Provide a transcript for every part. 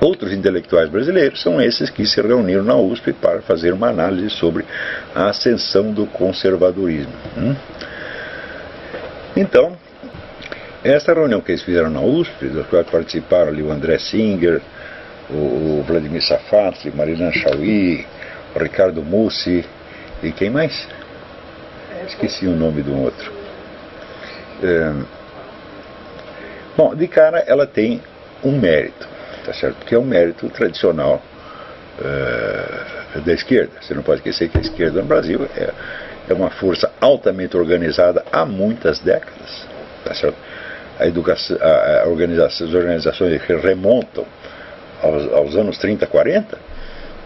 outros intelectuais brasileiros são esses que se reuniram na USP para fazer uma análise sobre a ascensão do conservadorismo. Então, essa reunião que eles fizeram na USP, da qual participaram ali o André Singer, o Vladimir Safatli, Marilan Chauí, o Ricardo Mussi e quem mais? Esqueci o nome do outro. Bom, de cara ela tem um mérito, tá certo? Que é um mérito tradicional da esquerda. Você não pode esquecer que a esquerda no Brasil é uma força altamente organizada há muitas décadas, tá certo? As organizações que remontam aos anos 30, 40,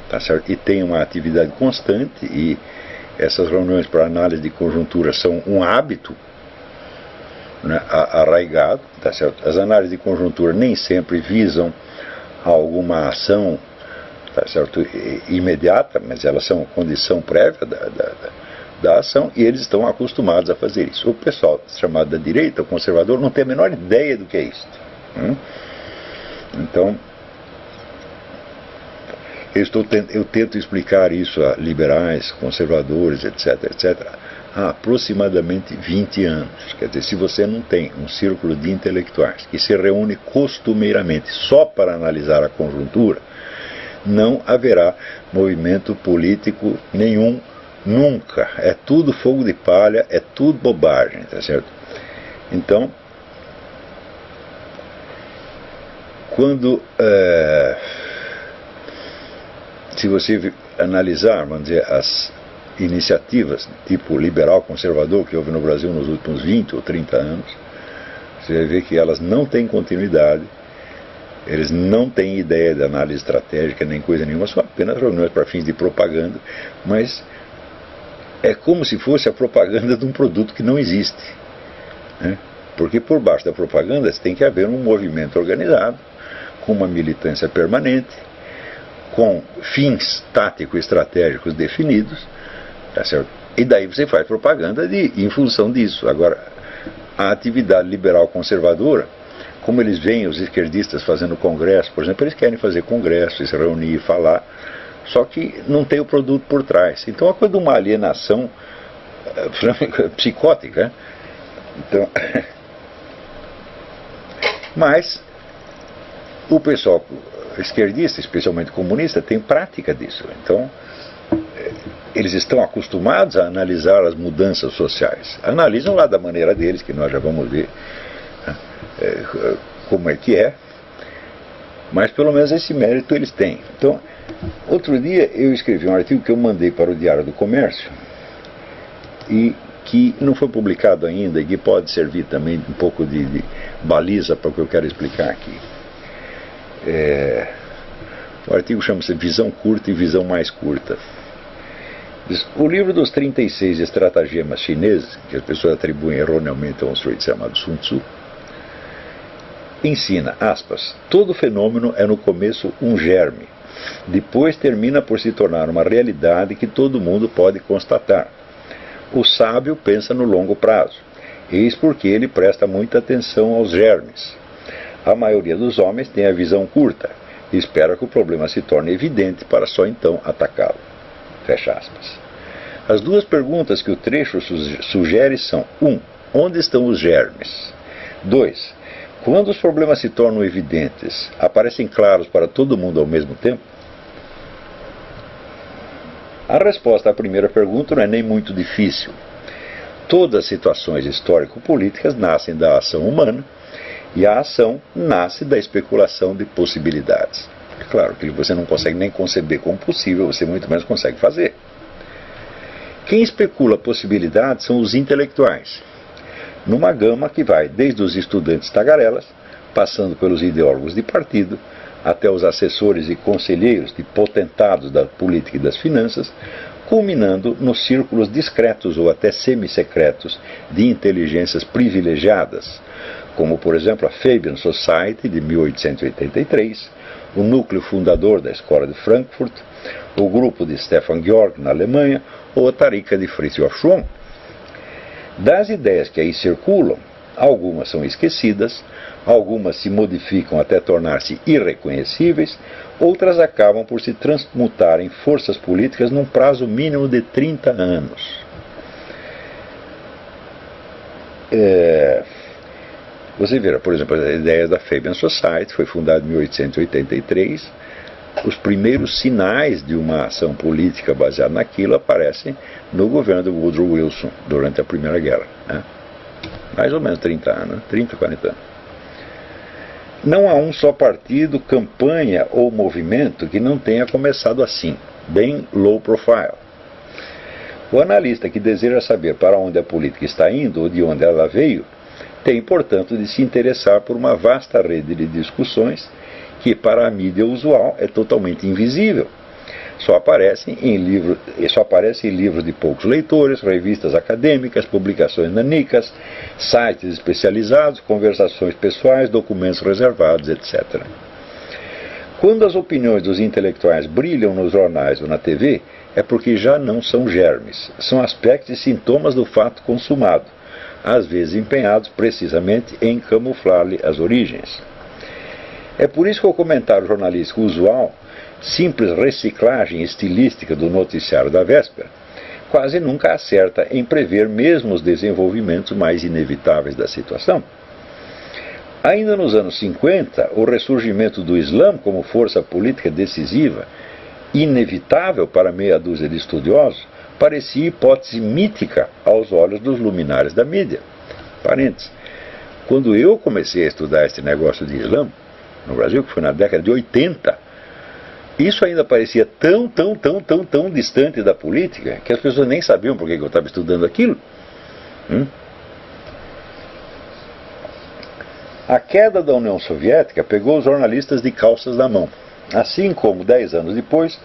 tá certo? E tem uma atividade constante, e essas reuniões para análise de conjuntura são um hábito, né, arraigado, tá certo? As análises de conjuntura nem sempre visam alguma ação, tá certo, imediata, mas elas são condição prévia da ação, e eles estão acostumados a fazer isso. O pessoal chamado da direita, o conservador, não tem a menor ideia do que é isso. Então, eu tento explicar isso a liberais, conservadores, etc., há aproximadamente 20 anos. Quer dizer, se você não tem um círculo de intelectuais que se reúne costumeiramente só para analisar a conjuntura, não haverá movimento político nenhum, nunca. É tudo fogo de palha, é tudo bobagem, tá certo? Então, quando se você analisar, vamos dizer, as iniciativas tipo liberal conservador que houve no Brasil nos últimos 20 ou 30 anos, você vai ver que elas não têm continuidade, eles não têm ideia de análise estratégica nem coisa nenhuma, são apenas reuniões para fins de propaganda, mas é como se fosse a propaganda de um produto que não existe, né? Porque por baixo da propaganda tem que haver um movimento organizado, com uma militância permanente, com fins táticos e estratégicos definidos, tá certo? E daí você faz propaganda em função disso. Agora, a atividade liberal conservadora, como eles veem os esquerdistas fazendo congresso, por exemplo, eles querem fazer congresso, se reunir e falar, só que não tem o produto por trás. Então é uma coisa de uma alienação psicótica, né? Então, mas o pessoal esquerdista, especialmente comunista, tem prática disso. Então, eles estão acostumados a analisar as mudanças sociais. Analisam lá da maneira deles, que nós já vamos ver como é que é, mas pelo menos esse mérito eles têm. Então, outro dia eu escrevi um artigo que eu mandei para o Diário do Comércio e que não foi publicado ainda e que pode servir também um pouco de baliza para o que eu quero explicar aqui. O artigo chama-se Visão Curta e Visão Mais Curta. O livro dos 36 estratagemas chineses, que as pessoas atribuem erroneamente a um sujeito chamado Sun Tzu, ensina, aspas, todo fenômeno é no começo um germe, depois termina por se tornar uma realidade que todo mundo pode constatar. O sábio pensa no longo prazo, eis porque ele presta muita atenção aos germes. A maioria dos homens tem a visão curta e espera que o problema se torne evidente para só então atacá-lo. Fecha aspas. As duas perguntas que o trecho sugere são: 1. Onde estão os germes? 2. Quando os problemas se tornam evidentes, aparecem claros para todo mundo ao mesmo tempo? A resposta à primeira pergunta não é nem muito difícil. Todas as situações histórico-políticas nascem da ação humana, e a ação nasce da especulação de possibilidades. É claro que você não consegue nem conceber como possível, você muito menos consegue fazer. Quem especula possibilidades são os intelectuais, numa gama que vai desde os estudantes tagarelas, passando pelos ideólogos de partido, até os assessores e conselheiros de potentados da política e das finanças, culminando nos círculos discretos ou até semissecretos de inteligências privilegiadas, como, por exemplo, a Fabian Society, de 1883, o núcleo fundador da Escola de Frankfurt, o grupo de Stefan Georg, na Alemanha, ou a Tariqa de Fritjof Schwann. Das ideias que aí circulam, Algumas são esquecidas, algumas se modificam até tornar-se irreconhecíveis, outras acabam por se transmutar em forças políticas num prazo mínimo de 30 anos. Você vê, por exemplo, a ideia da Fabian Society foi fundada em 1883. Os primeiros sinais de uma ação política baseada naquilo aparecem no governo do Woodrow Wilson durante a Primeira Guerra, né? Mais ou menos 30 anos, 30, 40 anos. Não há um só partido, campanha ou movimento que não tenha começado assim, bem low profile. O analista que deseja saber para onde a política está indo ou de onde ela veio, tem, portanto, de se interessar por uma vasta rede de discussões que, para a mídia usual, é totalmente invisível. Só aparece em livros de poucos leitores, revistas acadêmicas, publicações nanicas, sites especializados, conversações pessoais, documentos reservados, etc. Quando as opiniões dos intelectuais brilham nos jornais ou na TV, é porque já não são germes, são aspectos e sintomas do fato consumado, às vezes empenhados precisamente em camuflar-lhe as origens. É por isso que o comentário jornalístico usual, simples reciclagem estilística do noticiário da véspera, quase nunca acerta em prever mesmo os desenvolvimentos mais inevitáveis da situação. Ainda nos anos 50, o ressurgimento do Islã como força política decisiva, inevitável para meia dúzia de estudiosos, parecia hipótese mítica aos olhos dos luminares da mídia. Parênteses. Quando eu comecei a estudar esse negócio de Islã, no Brasil, que foi na década de 80, isso ainda parecia tão distante da política, que as pessoas nem sabiam por que eu estava estudando aquilo. A queda da União Soviética pegou os jornalistas de calças na mão, assim como, 10 anos depois,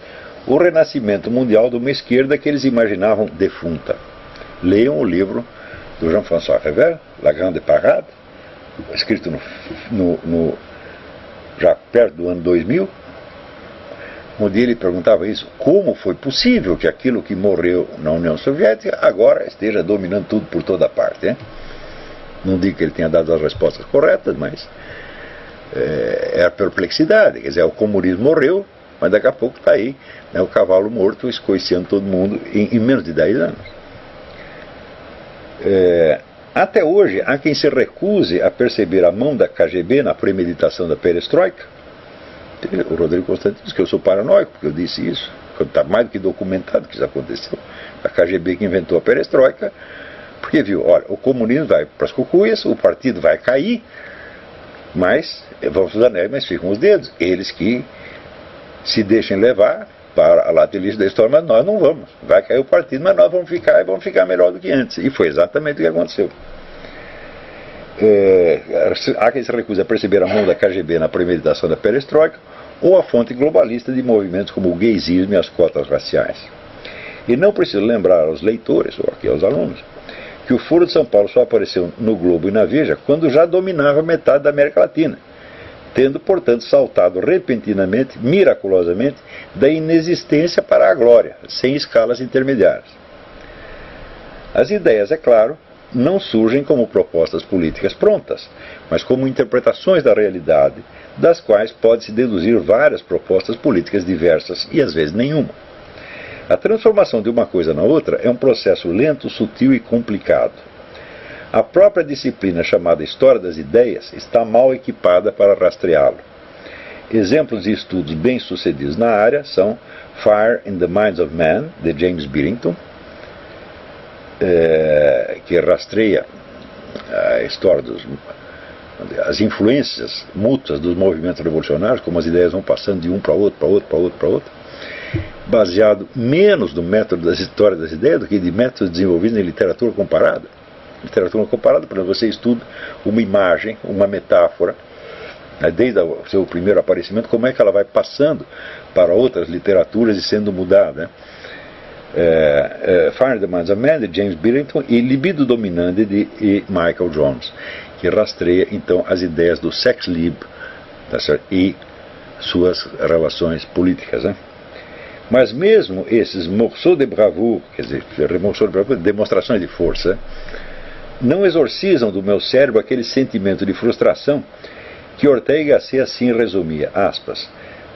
o renascimento mundial de uma esquerda que eles imaginavam defunta. Leiam o livro do Jean-François Révert, La Grande Parade, escrito já perto do ano 2000, onde ele perguntava isso: como foi possível que aquilo que morreu na União Soviética agora esteja dominando tudo por toda parte, hein? Não digo que ele tenha dado as respostas corretas, mas é a perplexidade. Quer dizer, o comunismo morreu, mas daqui a pouco está aí, né, o cavalo morto escoiciando todo mundo em menos de 10 anos. Até hoje, há quem se recuse a perceber a mão da KGB na premeditação da perestroika. O Rodrigo Constantino diz que eu sou paranoico, porque eu disse isso. Está mais do que documentado que isso aconteceu. A KGB que inventou a perestroika, porque viu, olha, o comunismo vai para as cucuias, o partido vai cair, mas vamos os anéis, mas ficam os dedos. Eles que se deixem levar para a lata lixo da história, mas nós não vamos. Vai cair o partido, mas nós vamos ficar e vamos ficar melhor do que antes. E foi exatamente o que aconteceu. Há quem se recusa a perceber a mão da KGB na premeditação da perestroika ou a fonte globalista de movimentos como o gaysismo e as cotas raciais. E não preciso lembrar aos leitores, ou aqui aos alunos, que o Foro de São Paulo só apareceu no Globo e na Veja quando já dominava metade da América Latina, tendo, portanto, saltado repentinamente, miraculosamente, da inexistência para a glória, sem escalas intermediárias. As ideias, é claro, não surgem como propostas políticas prontas, mas como interpretações da realidade, das quais pode-se deduzir várias propostas políticas diversas e às vezes nenhuma. A transformação de uma coisa na outra é um processo lento, sutil e complicado. A própria disciplina chamada História das Ideias está mal equipada para rastreá-lo. Exemplos de estudos bem-sucedidos na área são Fire in the Minds of Men, de James Billington, que rastreia a história as influências mútuas dos movimentos revolucionários, como as ideias vão passando de um para outro, baseado menos no método das histórias das ideias do que de métodos desenvolvidos em literatura comparada. Literatura comparada, por exemplo, você estuda uma imagem, uma metáfora, desde o seu primeiro aparecimento, como é que ela vai passando para outras literaturas e sendo mudada, Fire in the Minds of Men, de James Billington, e Libido Dominante, de Michael Jones, que rastreia, então, as ideias do sex lib, tá certo? E suas relações políticas, né? Mas mesmo esses morceaux de bravoure, quer dizer, demonstrações de força, não exorcizam do meu cérebro aquele sentimento de frustração que Ortega y Gasset assim resumia, aspas,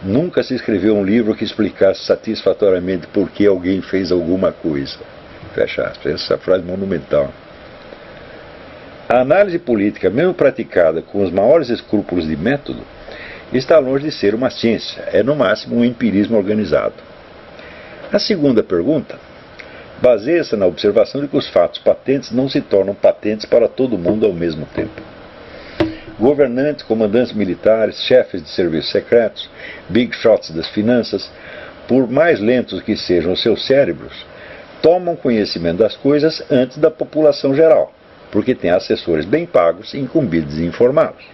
nunca se escreveu um livro que explicasse satisfatoriamente por que alguém fez alguma coisa. Fecha aspas. Essa frase monumental. A análise política, mesmo praticada com os maiores escrúpulos de método, está longe de ser uma ciência. É, no máximo, um empirismo organizado. A segunda pergunta baseia-se na observação de que os fatos patentes não se tornam patentes para todo mundo ao mesmo tempo. Governantes, comandantes militares, chefes de serviços secretos, big shots das finanças, por mais lentos que sejam os seus cérebros, tomam conhecimento das coisas antes da população geral, porque têm assessores bem pagos e incumbidos de informá-los.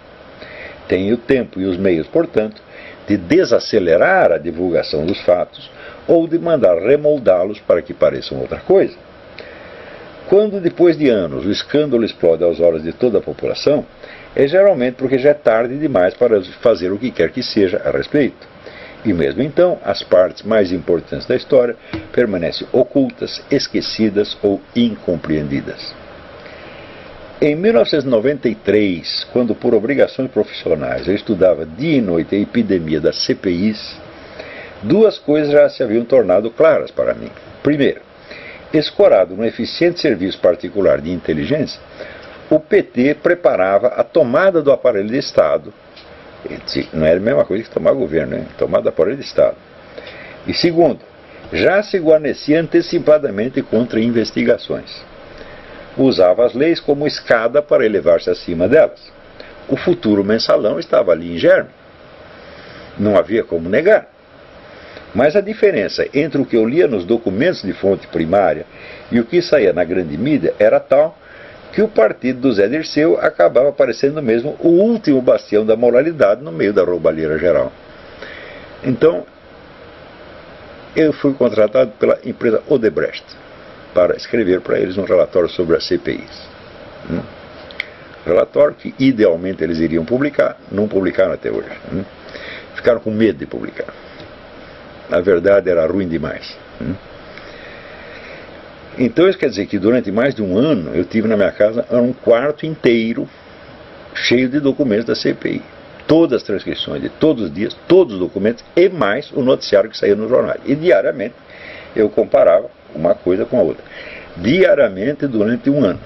Têm o tempo e os meios, portanto, de desacelerar a divulgação dos fatos ou de mandar remoldá-los para que pareçam outra coisa. Quando, depois de anos, o escândalo explode aos olhos de toda a população, é geralmente porque já é tarde demais para fazer o que quer que seja a respeito. E mesmo então, as partes mais importantes da história permanecem ocultas, esquecidas ou incompreendidas. Em 1993, quando por obrigações profissionais eu estudava dia e noite a epidemia das CPIs, duas coisas já se haviam tornado claras para mim. Primeiro, escorado no eficiente serviço particular de inteligência, o PT preparava a tomada do aparelho de Estado. Não era a mesma coisa que tomar governo, né? Tomada do aparelho de Estado. E segundo, já se guarnecia antecipadamente contra investigações. Usava as leis como escada para elevar-se acima delas. O futuro mensalão estava ali em germe. Não havia como negar. Mas a diferença entre o que eu lia nos documentos de fonte primária e o que saía na grande mídia era tal que o partido do Zé Dirceu acabava parecendo mesmo o último bastião da moralidade no meio da roubalheira geral. Então, eu fui contratado pela empresa Odebrecht para escrever para eles um relatório sobre as CPIs. Relatório que idealmente eles iriam publicar, não publicaram até hoje. Ficaram com medo de publicar. Na verdade era ruim demais. Então isso quer dizer que durante mais de um ano eu tive na minha casa um quarto inteiro cheio de documentos da CPI. Todas as transcrições de todos os dias, todos os documentos e mais o noticiário que saía no jornal. E diariamente eu comparava uma coisa com a outra. Diariamente durante um ano.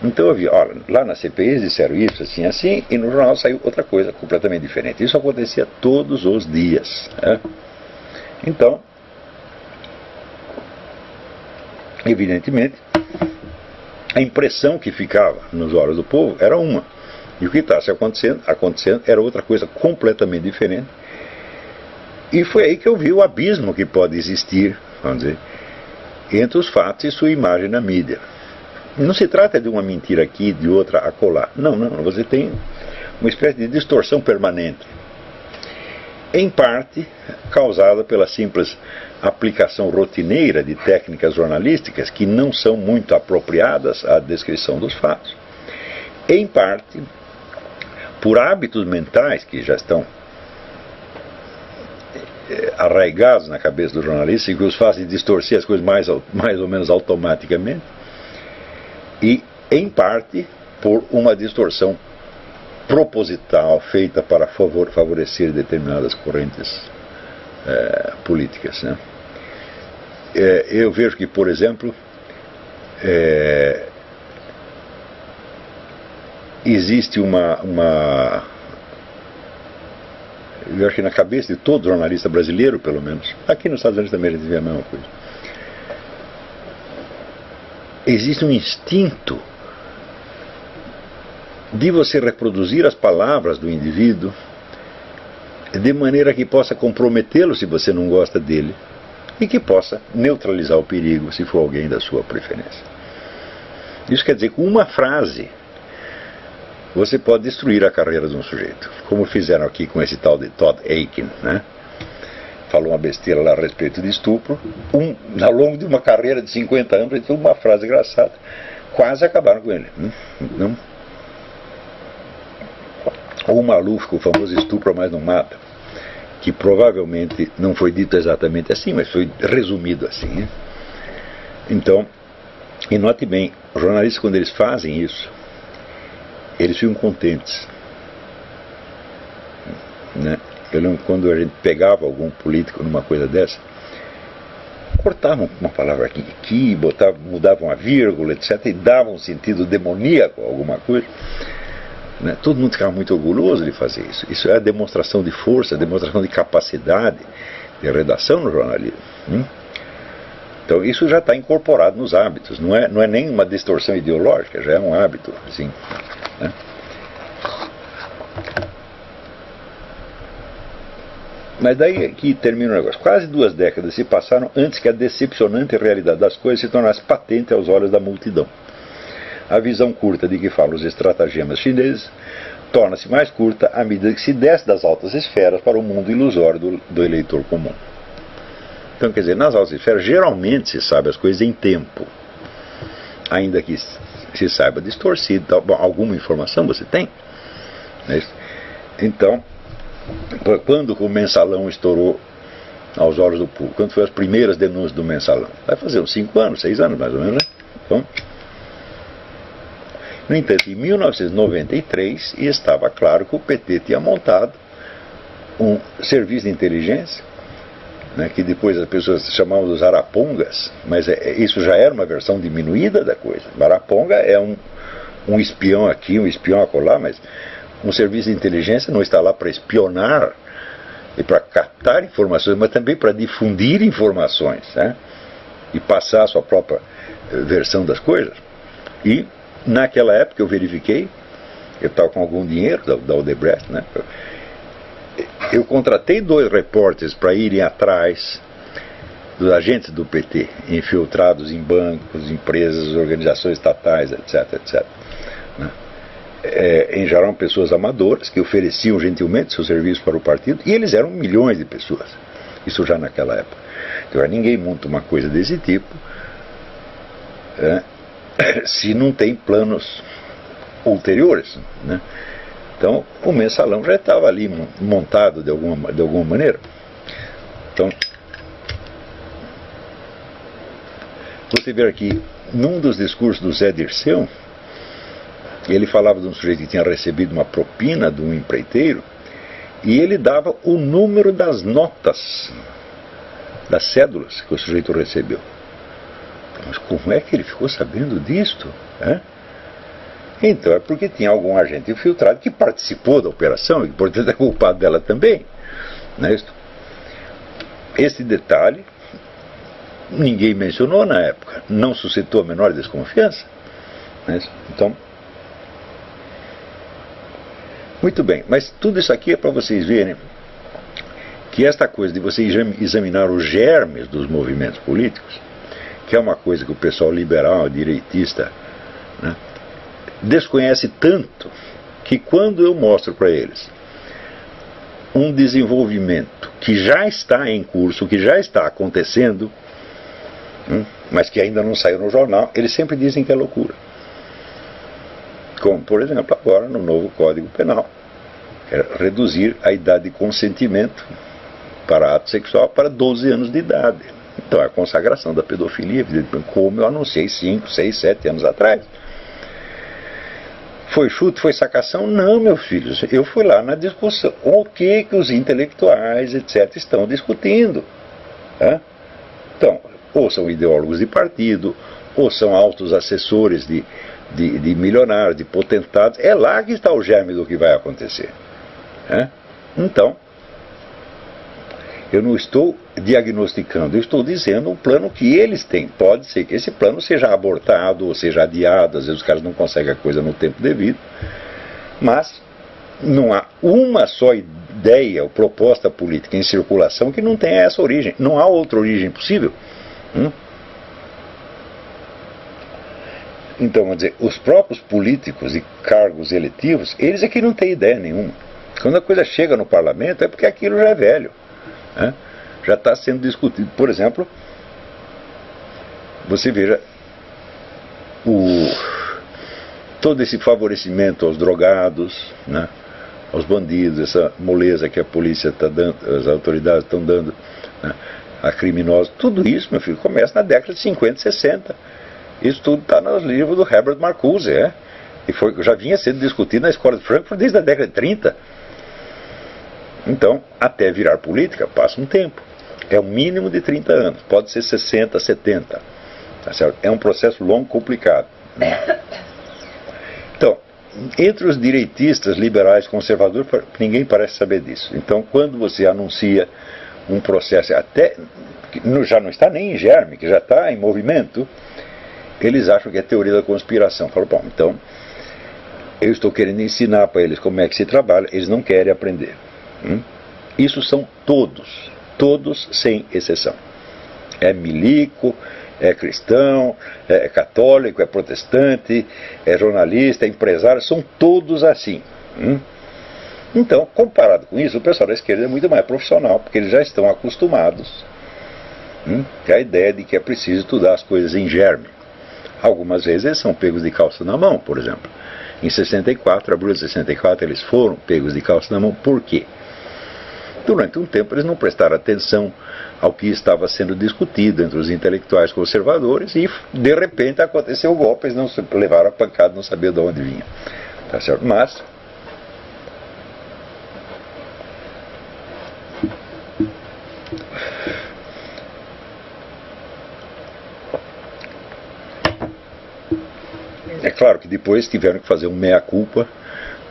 Então eu vi, olha, lá na CPI eles disseram isso, assim, assim, e no jornal saiu outra coisa completamente diferente. Isso acontecia todos os dias. Né? Então, evidentemente, a impressão que ficava nos olhos do povo era uma. E o que estava acontecendo era outra coisa completamente diferente. E foi aí que eu vi o abismo que pode existir, vamos dizer, entre os fatos e sua imagem na mídia. Não se trata de uma mentira aqui, de outra acolá. Não, você tem uma espécie de distorção permanente. Em parte, causada pela simples aplicação rotineira de técnicas jornalísticas que não são muito apropriadas à descrição dos fatos. Em parte, por hábitos mentais que já estão arraigados na cabeça do jornalista e que os fazem distorcer as coisas mais ou menos automaticamente. E, em parte, por uma distorção proposital feita para favorecer determinadas correntes políticas. Né? Eu vejo que, por exemplo, existe uma eu acho que na cabeça de todo jornalista brasileiro, pelo menos, aqui nos Estados Unidos também a gente vê a mesma coisa, existe um instinto de você reproduzir as palavras do indivíduo de maneira que possa comprometê-lo se você não gosta dele e que possa neutralizar o perigo se for alguém da sua preferência. Isso quer dizer que com uma frase você pode destruir a carreira de um sujeito, como fizeram aqui com esse tal de Todd Akin, né? Falou uma besteira lá a respeito de estupro, ao longo de uma carreira de 50 anos, ele falou uma frase engraçada, quase acabaram com ele. Não? Ou o Maluf, o famoso estupro mas não mata, que provavelmente não foi dito exatamente assim, mas foi resumido assim. Né? Então, E note bem, os jornalistas, quando eles fazem isso, eles ficam contentes, né? Eu lembro quando a gente pegava algum político numa coisa dessa, cortavam uma palavra aqui, mudavam a vírgula, etc., e davam um sentido demoníaco a alguma coisa, né? Todo mundo ficava muito orgulhoso de fazer isso. Isso é a demonstração de força, a demonstração de capacidade de redação no jornalismo. Então isso já está incorporado nos hábitos, não é nem uma distorção ideológica, já é um hábito, assim, né? Mas daí que termina o negócio. Quase 2 décadas se passaram antes que a decepcionante realidade das coisas se tornasse patente aos olhos da multidão. A visão curta de que falam os estratagemas chineses torna-se mais curta à medida que se desce das altas esferas para o mundo ilusório do eleitor comum. Então, quer dizer, nas altas esferas geralmente se sabe as coisas em tempo, ainda que se saiba distorcido. Bom, alguma informação você tem, né? Então, quando o mensalão estourou aos olhos do público, quando foram as primeiras denúncias do mensalão, vai fazer uns 5 anos, 6 anos mais ou menos, né? Então, no entanto, em 1993 estava claro que o PT tinha montado um serviço de inteligência, né, que depois as pessoas chamavam dos arapongas, mas isso já era uma versão diminuída da coisa. Araponga é um espião aqui, um espião acolá, mas um serviço de inteligência não está lá para espionar e para captar informações, mas também para difundir informações, né, e passar a sua própria versão das coisas. E naquela época eu verifiquei, eu estava com algum dinheiro da Odebrecht, né, eu contratei 2 repórteres para irem atrás dos agentes do PT, infiltrados em bancos, empresas, organizações estatais, etc, etc, né? Em geral pessoas amadoras que ofereciam gentilmente seu serviço para o partido, e eles eram milhões de pessoas, isso já naquela época. Então ninguém monta uma coisa desse tipo se não tem planos ulteriores, né? Então o mensalão já estava ali montado de alguma maneira. Então você vê aqui, num dos discursos do Zé Dirceu, ele falava de um sujeito que tinha recebido uma propina de um empreiteiro, e ele dava o número das notas, das cédulas que o sujeito recebeu. Mas como é que ele ficou sabendo disto? Então é porque tinha algum agente infiltrado que participou da operação e, portanto, é culpado dela também, né? Esse detalhe ninguém mencionou na época, não suscitou a menor desconfiança, né? Então, muito bem, mas tudo isso aqui é para vocês verem que esta coisa de você examinar os germes dos movimentos políticos, que é uma coisa que o pessoal liberal, direitista, né, desconhece tanto, que quando eu mostro para eles um desenvolvimento que já está em curso, que já está acontecendo, mas que ainda não saiu no jornal, eles sempre dizem que é loucura. Como, por exemplo, agora no novo Código Penal, reduzir a idade de consentimento para ato sexual para 12 anos de idade. Então é a consagração da pedofilia, como eu anunciei 5, 6, 7 anos atrás. Foi chute, foi sacação? Não, meus filhos, eu fui lá na discussão. O que os intelectuais, etc., estão discutindo? Então, ou são ideólogos de partido, ou são altos assessores de milionários, de potentados. É lá que está o germe do que vai acontecer. Então, eu não estou diagnosticando, eu estou dizendo um plano que eles têm. Pode ser que esse plano seja abortado ou seja adiado, às vezes os caras não conseguem a coisa no tempo devido, mas não há uma só ideia ou proposta política em circulação que não tenha essa origem. Não há outra origem possível. Então, vamos dizer, os próprios políticos e cargos eletivos, eles é que não têm ideia nenhuma. Quando a coisa chega no parlamento é porque aquilo já é velho, já está sendo discutido. Por exemplo, você veja todo esse favorecimento aos drogados, né, aos bandidos, essa moleza que a polícia está dando, as autoridades estão dando, né, a criminosos. Tudo isso, meu filho, começa na década de 50, 60. Isso tudo está nos livros do Herbert Marcuse, e já vinha sendo discutido na escola de Frankfurt desde a década de 30. Então, até virar política, passa um tempo. É um mínimo de 30 anos, pode ser 60, 70. Tá certo? É um processo longo, complicado. Então, entre os direitistas, liberais, conservadores, ninguém parece saber disso. Então, quando você anuncia um processo, até que já não está nem em germe, que já está em movimento, eles acham que é teoria da conspiração. Falam, bom, então, eu estou querendo ensinar para eles como é que se trabalha, eles não querem aprender. Isso são todos sem exceção. É milico, é cristão, é católico, é protestante, é jornalista, é empresário, são todos assim. Então, comparado com isso, o pessoal da esquerda é muito mais profissional, porque eles já estão acostumados com a ideia de que é preciso estudar as coisas em germe. Algumas vezes eles são pegos de calça na mão, por exemplo. Em 64, abril de 64, eles foram pegos de calça na mão. Por quê? Durante um tempo eles não prestaram atenção ao que estava sendo discutido entre os intelectuais conservadores e, de repente, aconteceu o golpe, eles não levaram a pancada, não sabiam de onde vinha. Tá certo? Mas é claro que depois tiveram que fazer um meia-culpa,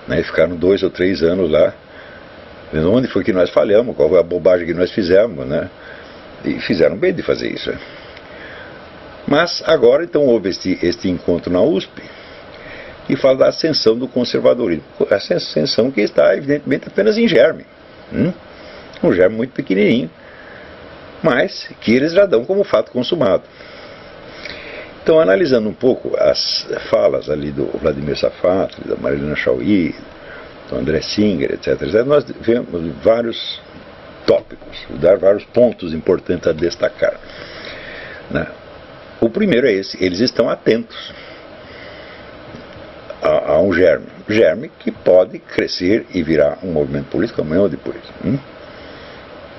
né, e ficaram 2 ou 3 anos lá, vendo onde foi que nós falhamos, qual foi a bobagem que nós fizemos, né? E fizeram bem de fazer isso. Mas agora, então, houve este encontro na USP, e fala da ascensão do conservadorismo. Essa ascensão que está, evidentemente, apenas em germe. Um germe muito pequenininho, mas que eles já dão como fato consumado. Então, analisando um pouco as falas ali do Vladimir Safatli, da Marilena Chauí, do André Singer, etc., nós vemos vários tópicos, dar vários pontos importantes a destacar. O primeiro é esse: eles estão atentos a um germe que pode crescer e virar um movimento político amanhã ou depois.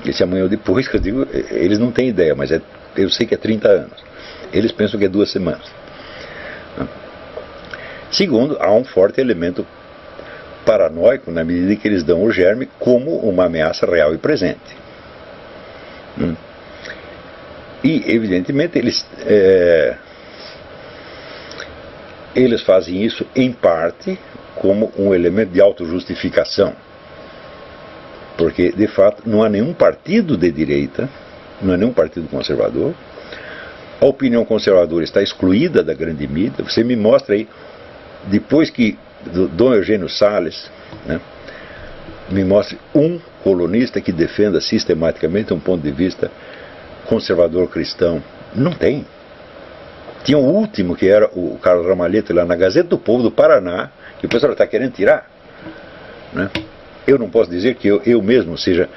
Esse amanhã ou depois, que eu digo, eles não têm ideia, mas eu sei que é 30 anos. Eles pensam que é 2 semanas. Segundo, há um forte elemento paranoico na medida em que eles dão o germe como uma ameaça real e presente. E, evidentemente, eles fazem isso, em parte, como um elemento de autojustificação. Porque, de fato, não há nenhum partido de direita, não há nenhum partido conservador. A opinião conservadora está excluída da grande mídia. Você me mostra aí, depois que Dom Eugênio Salles, né, me mostre um colunista que defenda sistematicamente um ponto de vista conservador cristão. Não tem. Tinha o último, que era o Carlos Ramalhete, lá na Gazeta do Povo do Paraná, que o pessoal está querendo tirar. Né? Eu não posso dizer que eu mesmo seja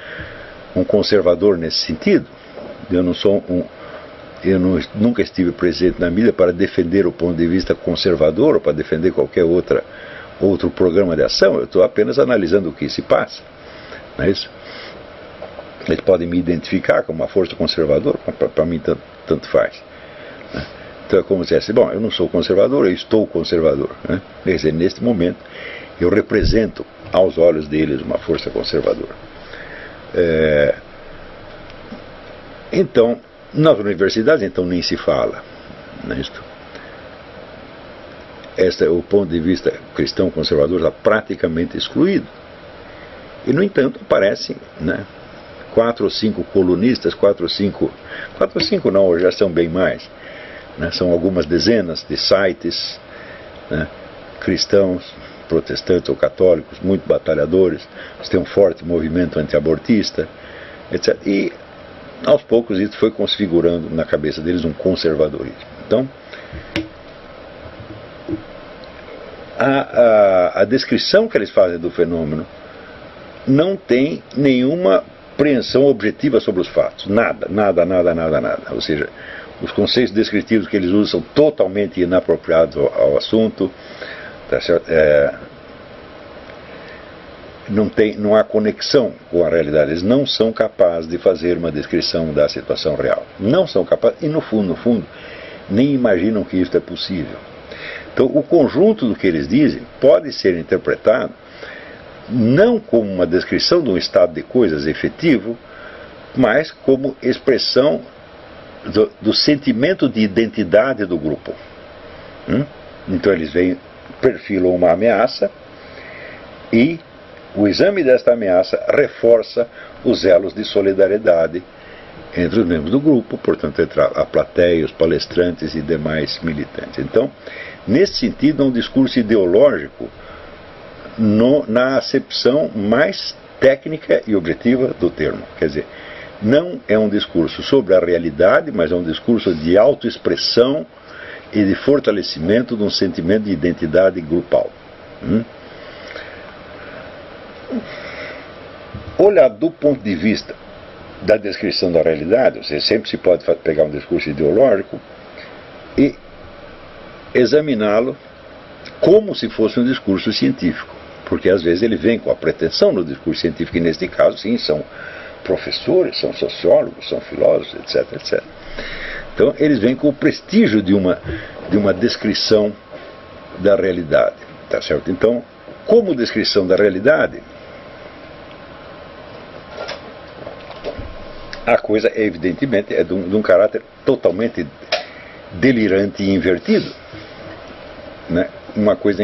um conservador nesse sentido. Eu não sou nunca estive presente na mídia para defender o ponto de vista conservador ou para defender qualquer outro programa de ação. Eu estou apenas analisando o que se passa. Não é isso? Eles podem me identificar como uma força conservadora, para mim tanto faz. Né? Então é como se dissesse, bom, eu não sou conservador, eu estou conservador. Né? Quer dizer, neste momento, eu represento aos olhos deles uma força conservadora. Então, nas universidades, então, nem se fala. Não é isto? O ponto de vista cristão conservador está praticamente excluído. E, no entanto, aparecem, né, 4 ou 5 colunistas, 4 ou 5 não, hoje já são bem mais. Né, são algumas dezenas de sites, né, cristãos, protestantes ou católicos, muito batalhadores. Você tem um forte movimento antiabortista, etc. E, aos poucos, isso foi configurando na cabeça deles um conservadorismo. Então, a descrição que eles fazem do fenômeno não tem nenhuma preensão objetiva sobre os fatos. Nada. Ou seja, os conceitos descritivos que eles usam são totalmente inapropriados ao assunto. Tá certo? Não há conexão com a realidade. Eles não são capazes de fazer uma descrição da situação real. Não são capazes. E, no fundo, nem imaginam que isso é possível. Então, o conjunto do que eles dizem pode ser interpretado não como uma descrição de um estado de coisas efetivo, mas como expressão do sentimento de identidade do grupo. Então eles perfilam uma ameaça e o exame desta ameaça reforça os elos de solidariedade entre os membros do grupo, portanto entre a plateia, os palestrantes e demais militantes. Então, nesse sentido, é um discurso ideológico na acepção mais técnica e objetiva do termo. Quer dizer, não é um discurso sobre a realidade, mas é um discurso de autoexpressão e de fortalecimento de um sentimento de identidade grupal. Olhado do ponto de vista da descrição da realidade, você sempre se pode pegar um discurso ideológico e examiná-lo como se fosse um discurso científico, porque às vezes ele vem com a pretensão no discurso científico, e neste caso, sim, são professores, são sociólogos, são filósofos, etc, etc. Então, eles vêm com o prestígio de uma descrição da realidade, tá certo? Então, como descrição da realidade, a coisa, evidentemente, é de um caráter totalmente delirante e invertido, né? Uma coisa,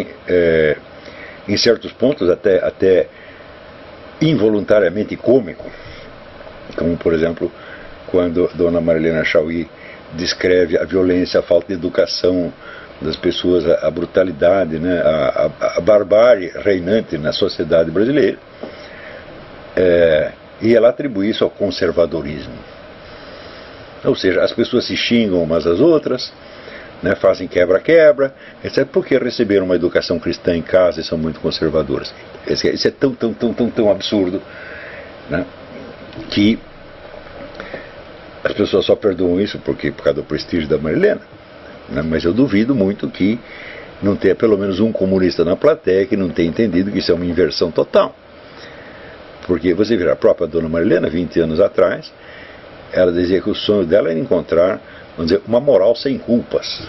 em certos pontos, até involuntariamente cômico, como, por exemplo, quando Dona Marilena Chaui descreve a violência, a falta de educação das pessoas, a brutalidade, né? a barbárie reinante na sociedade brasileira, e ela atribui isso ao conservadorismo. Ou seja, as pessoas se xingam umas às outras, né, fazem quebra-quebra, etc., porque receberam uma educação cristã em casa e são muito conservadoras. Isso é tão absurdo, né, que as pessoas só perdoam isso por causa do prestígio da Marilena, né, mas eu duvido muito que não tenha pelo menos um comunista na plateia que não tenha entendido que isso é uma inversão total. Porque você vê a própria Dona Marilena, 20 anos atrás, ela dizia que o sonho dela era encontrar, vamos dizer, uma moral sem culpas,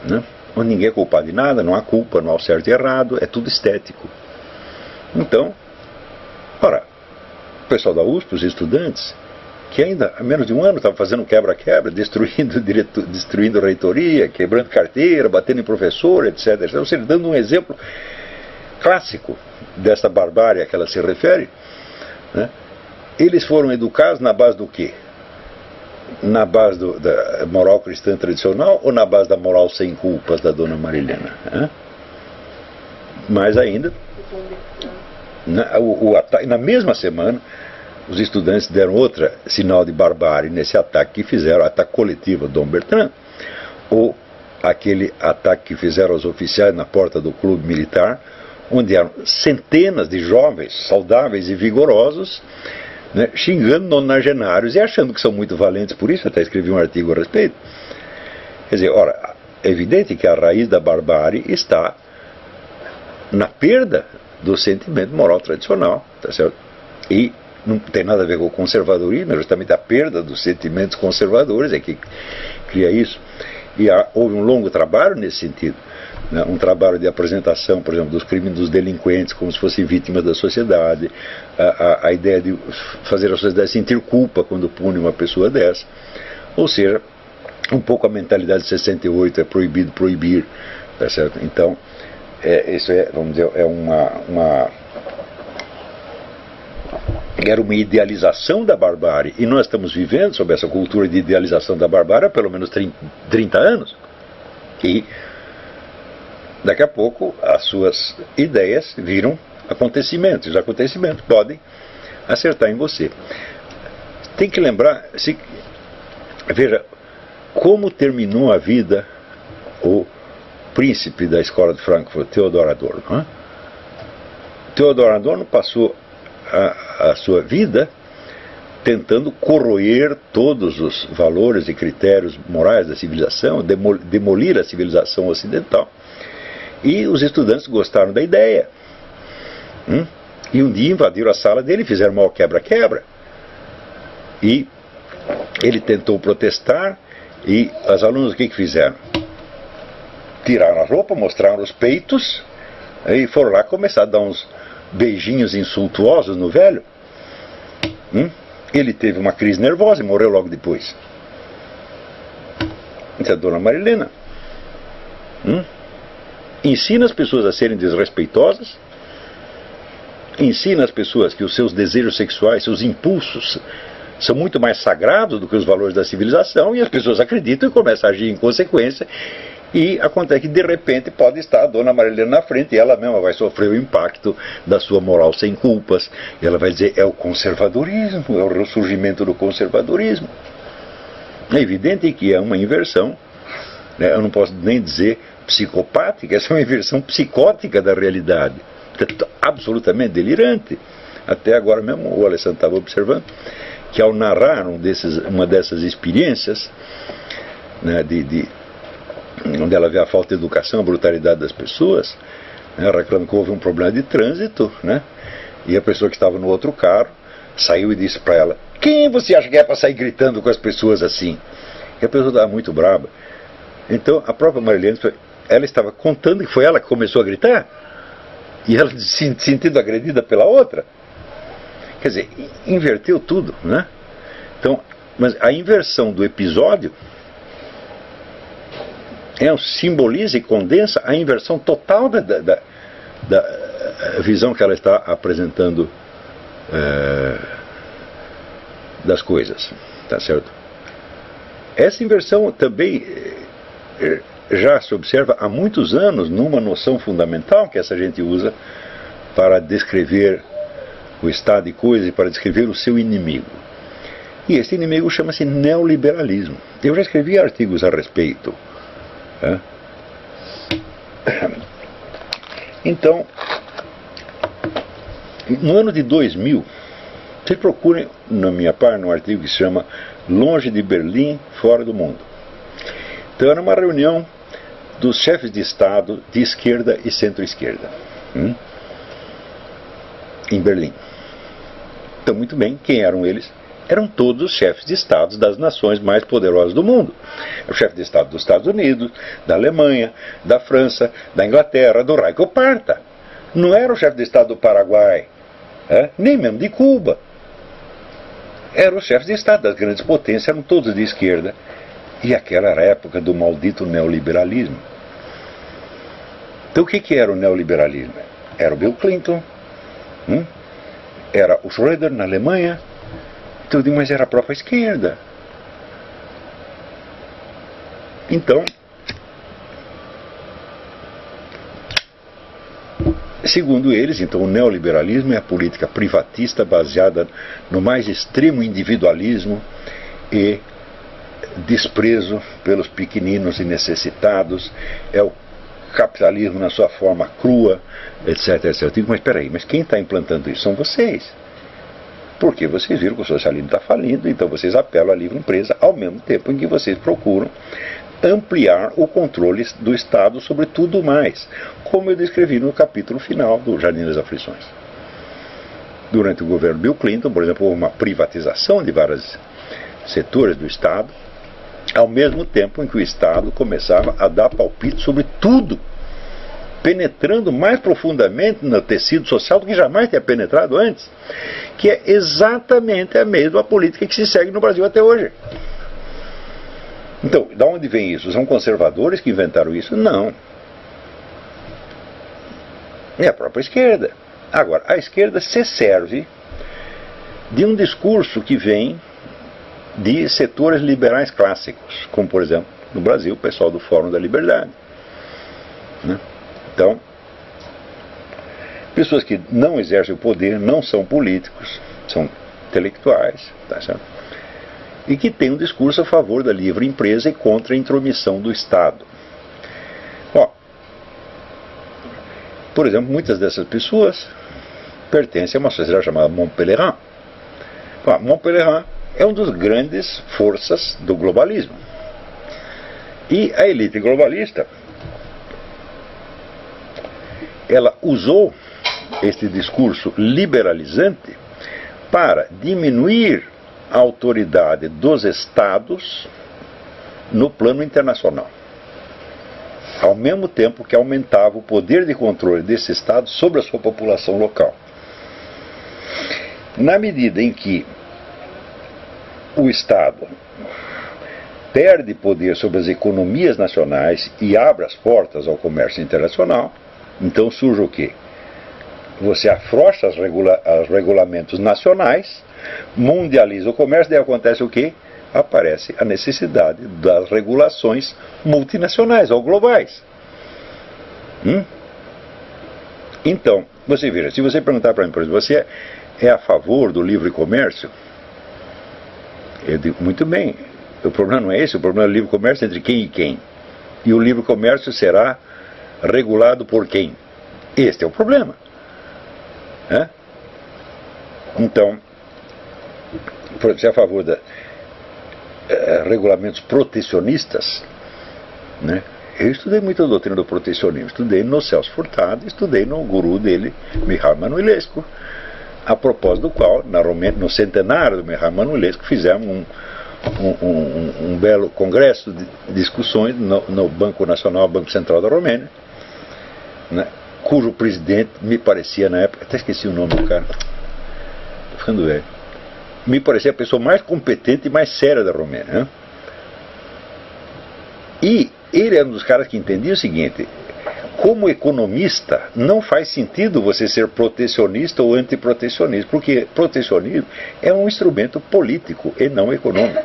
né? Onde ninguém é culpado de nada, não há culpa, não há certo e errado, é tudo estético. Então, ora, o pessoal da USP, os estudantes, que ainda há menos de um ano estavam fazendo quebra-quebra, destruindo reitoria, quebrando carteira, batendo em professor, etc. Ou seja, dando um exemplo clássico dessa barbárie a que ela se refere, né? Eles foram educados na base do quê? Na base da moral cristã tradicional ou na base da moral sem culpas da Dona Marilena? Mais ainda, na mesma semana, os estudantes deram outro sinal de barbárie nesse ataque que fizeram, ataque coletivo a Dom Bertrand, ou aquele ataque que fizeram aos oficiais na porta do clube militar, onde eram centenas de jovens saudáveis e vigorosos, né, xingando nonagenários e achando que são muito valentes por isso. Até escrevi um artigo a respeito. Quer dizer, ora, é evidente que a raiz da barbárie está na perda do sentimento moral tradicional, tá certo? E não tem nada a ver com o conservadorismo, é justamente a perda dos sentimentos conservadores é que cria isso. E houve um longo trabalho nesse sentido, né? Um trabalho de apresentação, por exemplo, dos crimes dos delinquentes como se fossem vítimas da sociedade, a ideia de fazer a sociedade sentir culpa quando pune uma pessoa dessa. Ou seja, um pouco a mentalidade de 68, é proibido proibir, tá certo? Então, isso é, vamos dizer, era uma idealização da barbárie, e nós estamos vivendo sob essa cultura de idealização da barbárie há pelo menos 30 anos, e daqui a pouco as suas ideias viram acontecimentos, os acontecimentos podem acertar em você. Tem que lembrar, veja, como terminou a vida o príncipe da escola de Frankfurt, Theodor Adorno, né? Theodor Adorno passou a sua vida tentando corroer todos os valores e critérios morais da civilização, demolir a civilização ocidental. E os estudantes gostaram da ideia. E um dia invadiram a sala dele e fizeram mal quebra-quebra. E ele tentou protestar, E as alunas o que fizeram? Tiraram a roupa, mostraram os peitos, e foram lá começar a dar uns beijinhos insultuosos no velho. Ele teve uma crise nervosa e morreu logo depois. Então, a dona Marilena ensina as pessoas a serem desrespeitosas, ensina as pessoas que os seus desejos sexuais, seus impulsos, são muito mais sagrados do que os valores da civilização, e as pessoas acreditam e começam a agir em consequência, e acontece que de repente pode estar a dona Marilena na frente e ela mesma vai sofrer o impacto da sua moral sem culpas, e ela vai dizer: é o conservadorismo, é o ressurgimento do conservadorismo. É evidente que é uma inversão, né? Eu não posso nem dizer psicopática, essa é uma inversão psicótica da realidade, absolutamente delirante. Até agora mesmo o Alessandro estava observando que ao narrar uma dessas experiências, né, onde ela vê a falta de educação, a brutalidade das pessoas, né, reclama que houve um problema de trânsito, né, e a pessoa que estava no outro carro saiu e disse para ela: quem você acha que é para sair gritando com as pessoas assim? E a pessoa estava muito brava. Então a própria Marilene, ela estava contando que foi ela que começou a gritar, e ela se sentindo agredida pela outra. Quer dizer, inverteu tudo, né? Então, mas a inversão do episódio simboliza e condensa a inversão total da visão que ela está apresentando das coisas, tá certo? Essa inversão também já se observa há muitos anos numa noção fundamental que essa gente usa para descrever o estado de coisas e para descrever o seu inimigo. E esse inimigo chama-se neoliberalismo. Eu já escrevi artigos a respeito. Então, no ano de 2000, vocês procurem na minha página um artigo que se chama Longe de Berlim, Fora do Mundo. Então era uma reunião dos chefes de Estado de esquerda e centro-esquerda em Berlim. Então, muito bem, quem eram eles? Eram todos os chefes de Estado das nações mais poderosas do mundo. O chefe de Estado dos Estados Unidos, da Alemanha, da França, da Inglaterra, do Reich Parta. Não era o chefe de Estado do Paraguai, nem mesmo de Cuba. Eram os chefes de Estado das grandes potências, eram todos de esquerda. E aquela era a época do maldito neoliberalismo. Então o que era o neoliberalismo? Era o Bill Clinton, era o Schröder na Alemanha, tudo, mas era a própria esquerda. Então, segundo eles, então, o neoliberalismo é a política privatista baseada no mais extremo individualismo e desprezo pelos pequeninos e necessitados, é o capitalismo na sua forma crua, etc, etc. Eu digo, mas espera aí, mas quem está implantando isso são vocês. Porque vocês viram que o socialismo está falindo, então vocês apelam à livre empresa ao mesmo tempo em que vocês procuram ampliar o controle do Estado sobre tudo mais, como eu descrevi no capítulo final do Jardim das Aflições. Durante o governo Bill Clinton, por exemplo, houve uma privatização de vários setores do Estado, ao mesmo tempo em que o Estado começava a dar palpite sobre tudo, penetrando mais profundamente no tecido social do que jamais tinha penetrado antes, que é exatamente a mesma política que se segue no Brasil até hoje. Então, de onde vem isso? São conservadores que inventaram isso? Não. É a própria esquerda. Agora, a esquerda se serve de um discurso que vem de setores liberais clássicos, como, por exemplo, no Brasil, o pessoal do Fórum da Liberdade. Então, pessoas que não exercem o poder, não são políticos, são intelectuais, tá certo? E que têm um discurso a favor da livre empresa e contra a intromissão do Estado. Por exemplo, muitas dessas pessoas pertencem a uma sociedade chamada Mont Pelerin. Mont Pelerin é uma das grandes forças do globalismo. E a elite globalista, ela usou este discurso liberalizante para diminuir a autoridade dos Estados no plano internacional, ao mesmo tempo que aumentava o poder de controle desse Estado sobre a sua população local. Na medida em que o Estado perde poder sobre as economias nacionais e abre as portas ao comércio internacional, então surge o quê? Você afrouxa os regulamentos nacionais, mundializa o comércio, daí acontece o quê? Aparece a necessidade das regulações multinacionais ou globais. Então, você veja, se você perguntar para mim, por exemplo, você é a favor do livre comércio? Eu digo, muito bem, o problema não é esse, o problema é o livre comércio entre quem e quem. E o livre comércio será regulado por quem? Este é o problema. Então, por exemplo, você é a favor de regulamentos protecionistas, né? Eu estudei muito a doutrina do protecionismo, estudei no Celso Furtado, estudei no guru dele, Mihail Manuilescu, a propósito do qual, no centenário do Mihail Manuilescu, fizemos um belo congresso de discussões no Banco Nacional, Banco Central da Romênia, né, cujo presidente me parecia na época, até esqueci o nome do cara, estou ficando velho, me parecia a pessoa mais competente e mais séria da Romênia, né? E ele era um dos caras que entendia o seguinte: como economista, não faz sentido você ser protecionista ou antiprotecionista, porque protecionismo é um instrumento político e não econômico.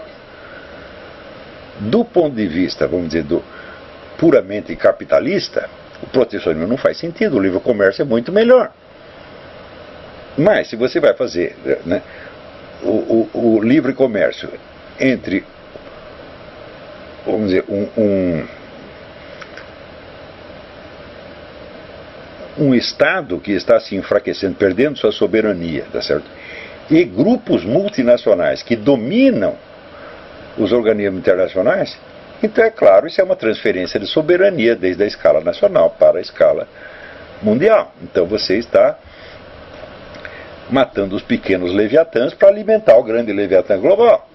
Do ponto de vista, vamos dizer, puramente capitalista, o protecionismo não faz sentido, o livre comércio é muito melhor. Mas, se você vai fazer, né, o livre comércio entre, vamos dizer, um Estado que está se enfraquecendo, perdendo sua soberania, tá certo? E grupos multinacionais que dominam os organismos internacionais, então é claro, isso é uma transferência de soberania desde a escala nacional para a escala mundial. Então você está matando os pequenos leviatãs para alimentar o grande leviatã global.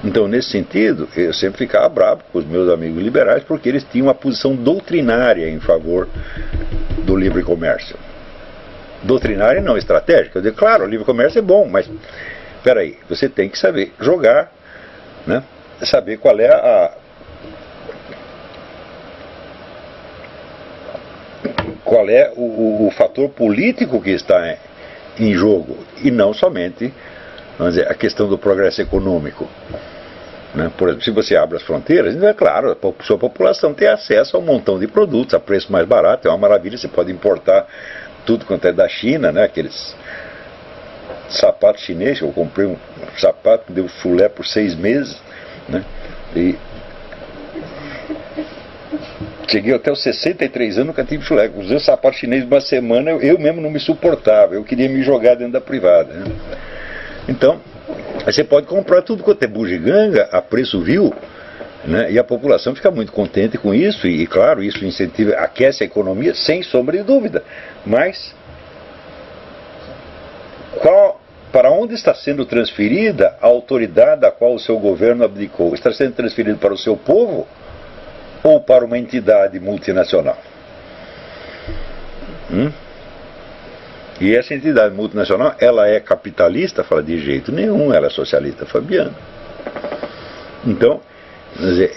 Então, nesse sentido, eu sempre ficava bravo com os meus amigos liberais, porque eles tinham uma posição doutrinária em favor do livre comércio. Doutrinária e não estratégica. Eu digo, claro, o livre comércio é bom, mas, espera aí, você tem que saber jogar, né? Saber qual é o fator político que está em jogo, e não somente, vamos dizer, a questão do progresso econômico. Né? Por exemplo, se você abre as fronteiras, então é claro, a sua população tem acesso a um montão de produtos a preço mais barato, é uma maravilha, você pode importar tudo quanto é da China, né? Aqueles sapatos chineses, eu comprei um sapato que deu chulé por 6 meses, né? E cheguei até os 63 anos, nunca tive chulé. Usei o sapato chinês uma semana, eu mesmo não me suportava, eu queria me jogar dentro da privada, né? Então, você pode comprar tudo quanto é bugiganga a preço vil, né? E a população fica muito contente com isso, e claro, isso incentiva, aquece a economia, sem sombra de dúvida. Mas, para onde está sendo transferida a autoridade a qual o seu governo abdicou? Está sendo transferido para o seu povo ou para uma entidade multinacional? E essa entidade multinacional, ela é capitalista? Fala, de jeito nenhum, ela é socialista fabiana. Então, quer dizer,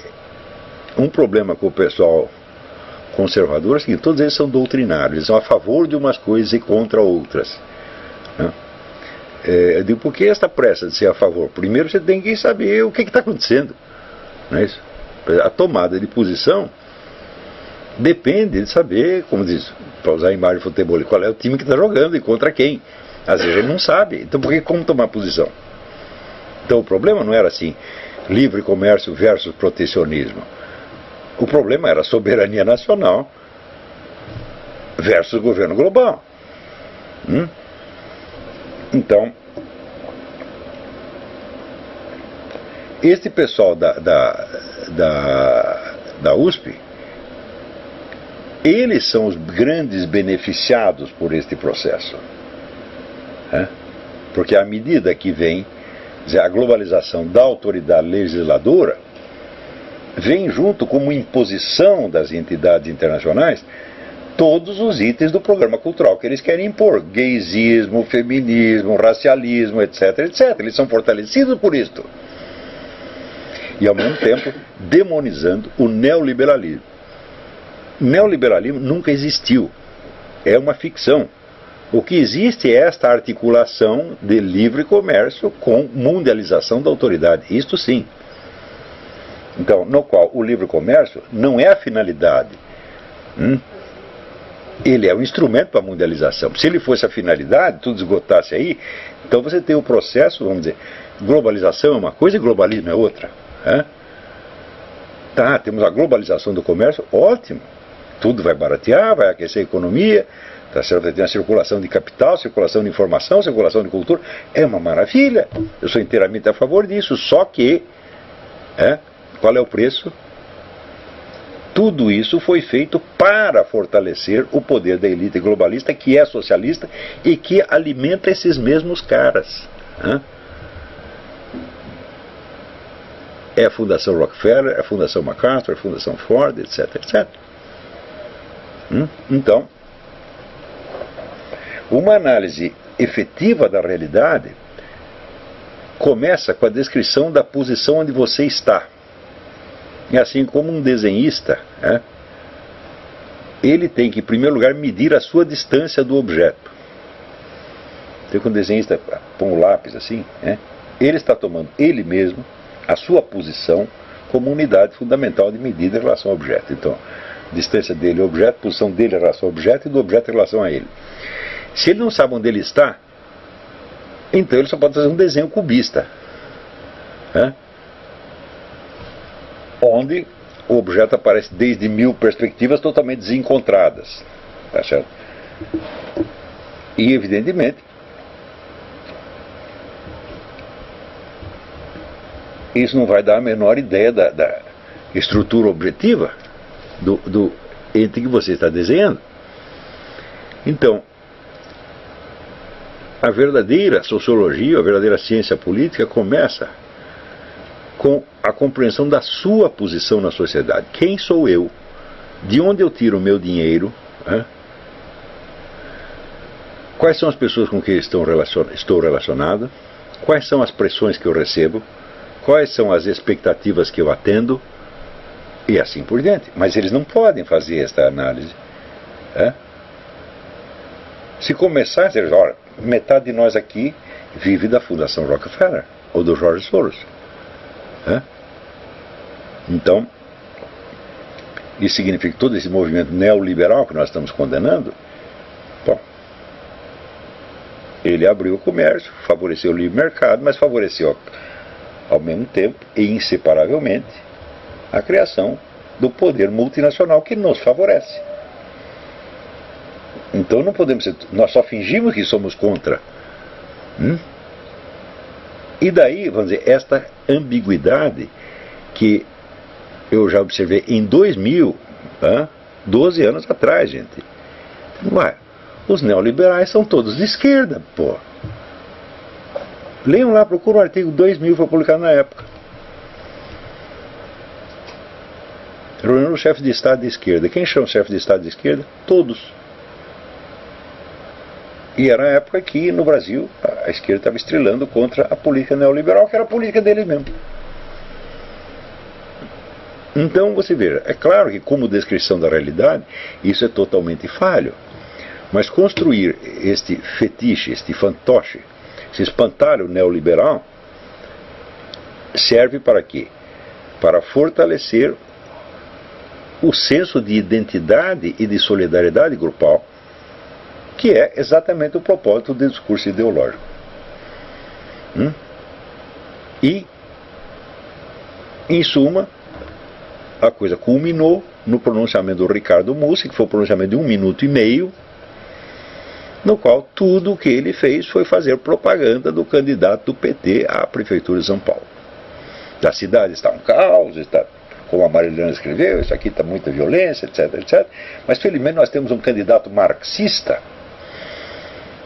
um problema com o pessoal conservador é que todos eles são doutrinários, eles são a favor de umas coisas e contra outras, né? Eu digo, por que esta pressa de ser a favor? Primeiro você tem que saber o que está acontecendo, não é isso? A tomada de posição depende de saber, como diz, para usar a imagem de futebol, qual é o time que está jogando e contra quem. Às vezes ele não sabe, então por que como tomar posição? Então o problema não era assim, livre comércio versus protecionismo. O problema era soberania nacional versus governo global. Então, este pessoal da USP, eles são os grandes beneficiados por este processo, né? Porque à medida que vem a globalização da autoridade legisladora, vem junto como imposição das entidades internacionais todos os itens do programa cultural que eles querem impor: gaysismo, feminismo, racialismo, etc, etc. Eles são fortalecidos por isto. E ao mesmo tempo demonizando o neoliberalismo. O neoliberalismo nunca existiu. É uma ficção. O que existe é esta articulação de livre comércio com mundialização da autoridade. Isto sim. Então, no qual o livre comércio não é a finalidade. Ele é o instrumento para a mundialização. Se ele fosse a finalidade, tudo esgotasse aí, então você tem o processo, vamos dizer, globalização é uma coisa e globalismo é outra. Tá, temos a globalização do comércio, ótimo. Tudo vai baratear, vai aquecer a economia, tá certo? Vai ter uma circulação de capital, circulação de informação, circulação de cultura. É uma maravilha. Eu sou inteiramente a favor disso. Só que, qual é o preço? Tudo isso foi feito para fortalecer o poder da elite globalista, que é socialista e que alimenta esses mesmos caras. É a Fundação Rockefeller, é a Fundação MacArthur, é a Fundação Ford, etc, etc. Então, uma análise efetiva da realidade começa com a descrição da posição onde você está. E assim como um desenhista, ele tem que, em primeiro lugar, medir a sua distância do objeto. Então, quando o desenhista põe um lápis assim, ele está tomando ele mesmo a sua posição como unidade fundamental de medida em relação ao objeto. Então, distância dele ao objeto, posição dele em relação ao objeto e do objeto em relação a ele. Se ele não sabe onde ele está, então ele só pode fazer um desenho cubista, onde o objeto aparece desde 1000 perspectivas totalmente desencontradas. Tá certo? E, evidentemente, isso não vai dar a menor ideia da estrutura objetiva do ente que você está desenhando. Então, a verdadeira sociologia, a verdadeira ciência política começa com a compreensão da sua posição na sociedade. Quem sou eu? De onde eu tiro o meu dinheiro? Quais são as pessoas com quem estou relacionado? Quais são as pressões que eu recebo? Quais são as expectativas que eu atendo? E assim por diante. Mas eles não podem fazer esta análise. Se começar a dizer, olha, metade de nós aqui vive da Fundação Rockefeller ou do George Soros. Então, isso significa que todo esse movimento neoliberal que nós estamos condenando, bom, ele abriu o comércio, favoreceu o livre mercado, mas favoreceu ao mesmo tempo e inseparavelmente a criação do poder multinacional que nos favorece. Então não podemos ser, nós só fingimos que somos contra. E daí, vamos dizer, esta ambiguidade que eu já observei em 2000, 12 anos atrás, gente. Ué, os neoliberais são todos de esquerda, pô. Leiam lá, procuram o artigo 2000, foi publicado na época. Reunião do chefe de Estado de esquerda. Quem chama o chefe de Estado de esquerda? Todos. E era a época que no Brasil a esquerda estava estrelando contra a política neoliberal, que era a política deles mesmo. Então você veja, é claro que como descrição da realidade isso é totalmente falho, mas construir este fetiche, este fantoche, esse espantalho neoliberal serve para quê? Para fortalecer o senso de identidade e de solidariedade grupal, que é exatamente o propósito do discurso ideológico. E, em suma, a coisa culminou no pronunciamento do Ricardo Mussi, que foi um pronunciamento de 1 minuto e meio, no qual tudo o que ele fez foi fazer propaganda do candidato do PT à Prefeitura de São Paulo. A cidade está um caos, está, como a Marilena escreveu, isso aqui está muita violência, etc, etc. Mas felizmente nós temos um candidato marxista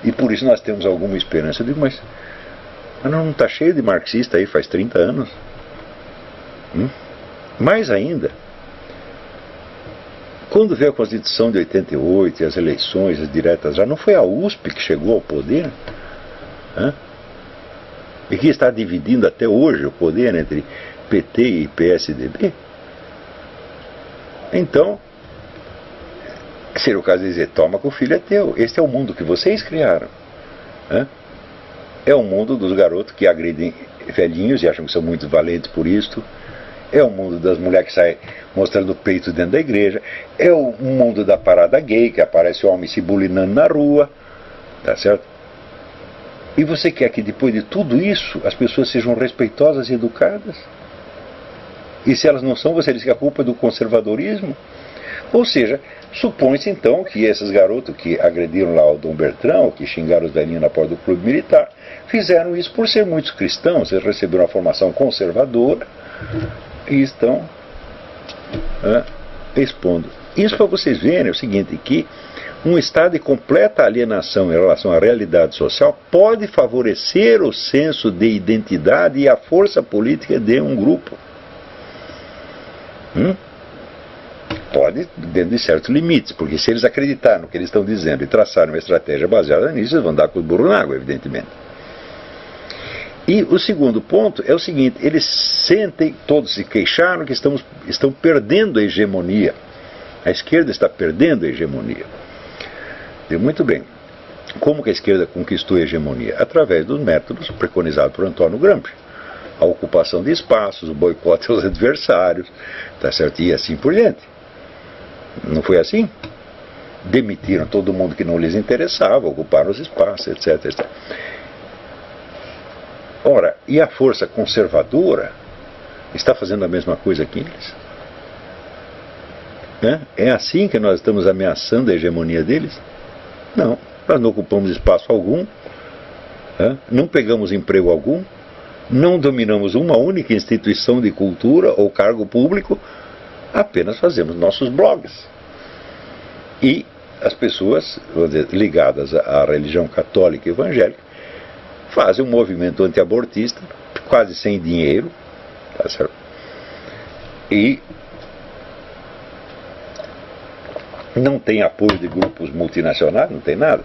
e por isso nós temos alguma esperança. Eu digo, mas não está cheio de marxista aí faz 30 anos? Mais ainda, quando veio a Constituição de 88 e as eleições as diretas já, não foi a USP que chegou ao poder? Hã? E que está dividindo até hoje o poder entre PT e PSDB? Então, seria o caso de dizer, toma que o filho é teu, este é o mundo que vocês criaram. Hã? É o mundo dos garotos que agridem velhinhos e acham que são muito valentes por isto. É o mundo das mulheres que saem mostrando o peito dentro da igreja. É o mundo da parada gay, que aparece o homem se bulinando na rua. Tá certo? E você quer que depois de tudo isso as pessoas sejam respeitosas e educadas? E se elas não são, você diz que a culpa é do conservadorismo? Ou seja, supõe-se então que esses garotos que agrediram lá o Dom Bertrão, que xingaram os velhinhos na porta do clube militar, fizeram isso por ser muitos cristãos, eles receberam uma formação conservadora e estão expondo. Isso para vocês verem é o seguinte, que um estado de completa alienação em relação à realidade social pode favorecer o senso de identidade e a força política de um grupo. Pode, dentro de certos limites, porque se eles acreditarem no que eles estão dizendo e traçarem uma estratégia baseada nisso, eles vão dar com o burro na água, evidentemente. E o segundo ponto é o seguinte, eles sentem, todos se queixaram que estão perdendo a hegemonia. A esquerda está perdendo a hegemonia. Muito bem. Como que a esquerda conquistou a hegemonia? Através dos métodos preconizados por Antônio Gramsci. A ocupação de espaços, o boicote aos adversários, tá certo? E assim por diante. Não foi assim? Demitiram todo mundo que não lhes interessava, ocuparam os espaços, etc, etc. Ora, e a força conservadora está fazendo a mesma coisa que eles? É assim que nós estamos ameaçando a hegemonia deles? Não, nós não ocupamos espaço algum, não pegamos emprego algum, não dominamos uma única instituição de cultura ou cargo público, apenas fazemos nossos blogs. E as pessoas, vamos dizer, ligadas à religião católica e evangélica fazem um movimento antiabortista, quase sem dinheiro, tá certo? E não tem apoio de grupos multinacionais, não tem nada.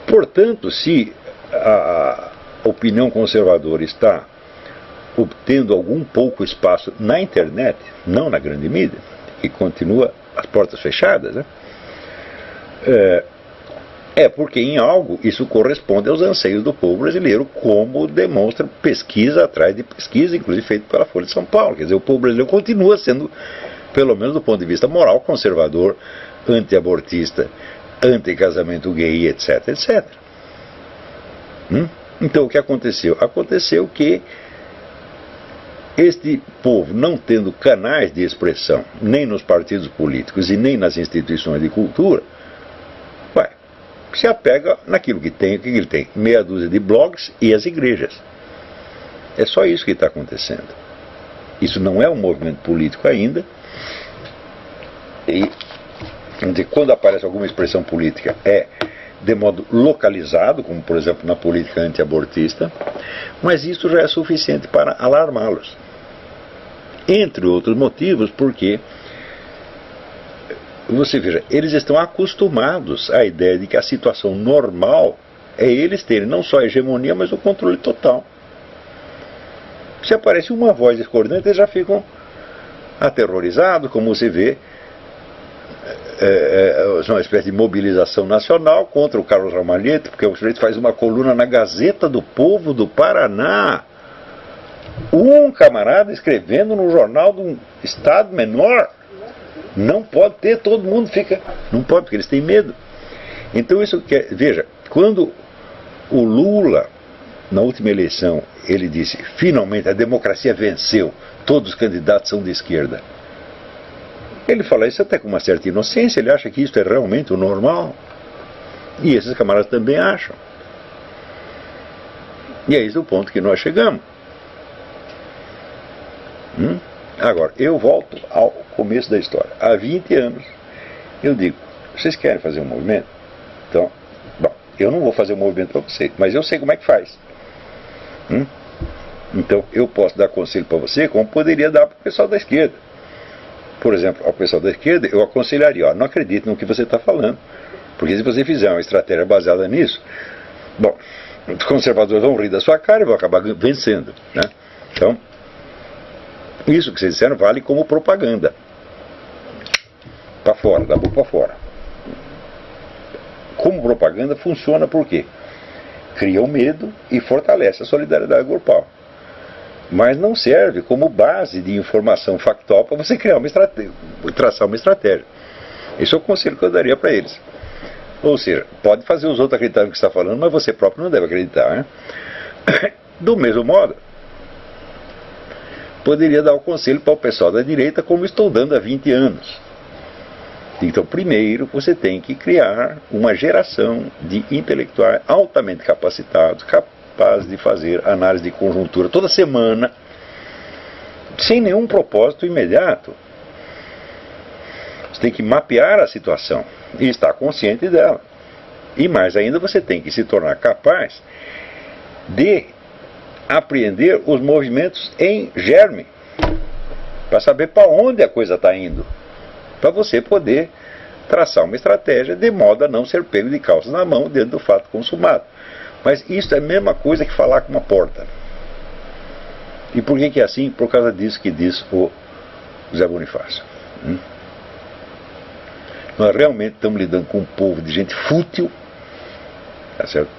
Portanto, se a opinião conservadora está obtendo algum pouco espaço na internet, não na grande mídia, que continua as portas fechadas, né? É porque em algo isso corresponde aos anseios do povo brasileiro, como demonstra pesquisa atrás de pesquisa, inclusive feita pela Folha de São Paulo. Quer dizer, o povo brasileiro continua sendo, pelo menos do ponto de vista moral, conservador, anti-abortista, anti-casamento gay, etc, etc. Então o que aconteceu? Aconteceu que este povo, não tendo canais de expressão, nem nos partidos políticos e nem nas instituições de cultura, se apega naquilo que tem. O que ele tem? Meia dúzia de blogs e as igrejas. É só isso que está acontecendo. Isso não é um movimento político ainda. E quando aparece alguma expressão política é de modo localizado, como por exemplo na política antiabortista, mas isso já é suficiente para alarmá-los. Entre outros motivos, porque você veja, eles estão acostumados à ideia de que a situação normal é eles terem não só a hegemonia, mas o controle total. Se aparece uma voz discordante, eles já ficam aterrorizados, como você vê, uma espécie de mobilização nacional contra o Carlos Ramalhete, porque o sujeito faz uma coluna na Gazeta do Povo do Paraná. Um camarada escrevendo no jornal de um estado menor. Não pode ter, todo mundo fica. Não pode, porque eles têm medo. Então isso quer. Veja, quando o Lula, na última eleição, ele disse, finalmente a democracia venceu, todos os candidatos são de esquerda. Ele fala isso até com uma certa inocência, ele acha que isso é realmente o normal. E esses camaradas também acham. E é esse o ponto que nós chegamos. Agora, eu volto ao começo da história. Há 20 anos, eu digo, vocês querem fazer um movimento? Então, bom, eu não vou fazer um movimento para vocês, mas eu sei como é que faz. Então eu posso dar conselho para você como poderia dar para o pessoal da esquerda. Por exemplo, ao pessoal da esquerda eu aconselharia, não acredite no que você está falando, porque se você fizer uma estratégia baseada nisso, bom, os conservadores vão rir da sua cara e vão acabar vencendo, né? Então, isso que vocês disseram vale como propaganda. Para fora, da boca para fora. Como propaganda funciona por quê? Cria o medo e fortalece a solidariedade grupal. Mas não serve como base de informação factual para você criar uma estratégia, traçar uma estratégia. Esse é o conselho que eu daria para eles. Ou seja, pode fazer os outros acreditarem no que está falando, mas você próprio não deve acreditar, né? Do mesmo modo, poderia dar o conselho para o pessoal da direita, como estou dando há 20 anos. Então, primeiro, você tem que criar uma geração de intelectuais altamente capacitados, capazes de fazer análise de conjuntura toda semana, sem nenhum propósito imediato. Você tem que mapear a situação e estar consciente dela. E mais ainda, você tem que se tornar capaz de apreender os movimentos em germe, para saber para onde a coisa está indo, para você poder traçar uma estratégia de modo a não ser pego de calças na mão dentro do fato consumado. Mas isso é a mesma coisa que falar com uma porta. E por que é assim? Por causa disso que diz o Zé Bonifácio. Nós realmente estamos lidando com um povo de gente fútil, tá certo?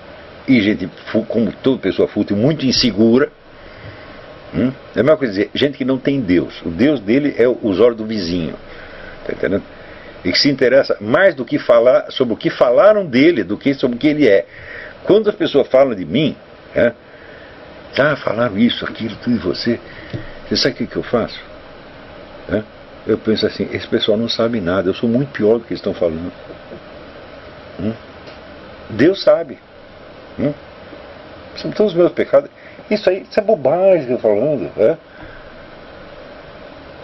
E gente, como toda pessoa fútil, muito insegura. É a mesma coisa dizer, gente que não tem Deus. O Deus dele é os olhos do vizinho. Tá entendendo? E que se interessa mais do que falar sobre o que falaram dele do que sobre o que ele é. Quando as pessoas falam de mim, falaram isso, aquilo, tudo de você sabe o que eu faço? Eu penso assim, esse pessoal não sabe nada, eu sou muito pior do que eles estão falando. Deus sabe. São todos os meus pecados. Isso é bobagem que eu estou falando.